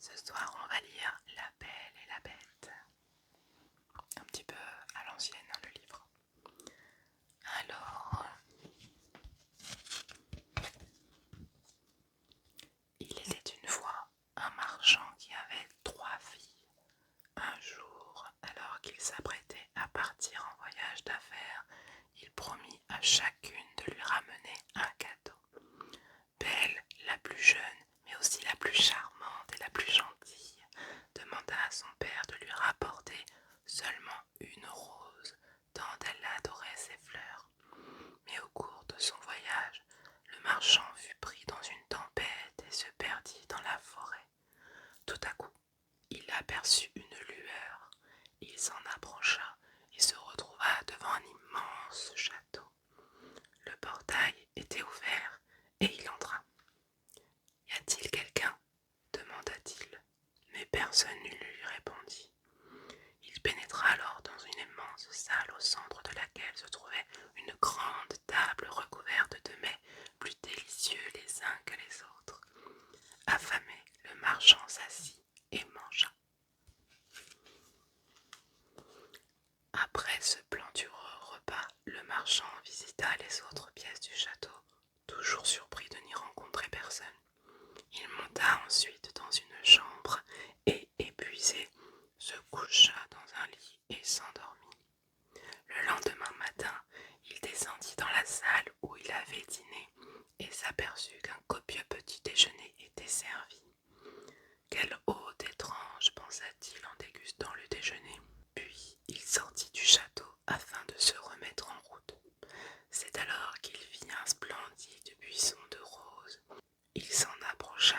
Ce soir, on va lire La Belle et la Bête. Un petit peu à l'ancienne, le livre. Alors, il était une fois un marchand qui avait 3 filles. Un jour, alors qu'il s'apprêtait à partir en voyage d'affaires, il promit à chacune de lui ramener un cadeau. Belle, la plus jeune, mais aussi la plus charmante et la plus gentille, demanda à son père de lui rapporter seulement une rose, tant elle adorait ses fleurs. Mais au cours de son voyage, le marchand fut pris dans une tempête et se perdit dans la forêt. Tout à coup, il aperçut une lueur. Il s'en approcha et se retrouva devant un immense château. Le portail était ouvert et il entra. « Y a-t-il quelqu'un » demanda-t-il, mais personne ne lui répondit. Il pénétra alors dans une immense salle au centre de laquelle se trouvait une grande table recouverte de mets plus délicieux les uns que les autres. Affamé, le marchand s'assit et mangea. Après ce plantureux repas, le marchand visita les autres pièces du château, toujours surpris de n'y rencontrer personne. Il monta ensuite dans une chambre et, épuisé, se coucha dans un lit et s'endormit. Le lendemain matin, il descendit dans la salle où il avait dîné et s'aperçut qu'un copieux petit déjeuner était servi. Quel hôte étrange, pensa-t-il en dégustant le déjeuner. Puis il sortit du château afin de se remettre en route. C'est alors qu'il vit un splendide buisson de roses. Il s'en approcha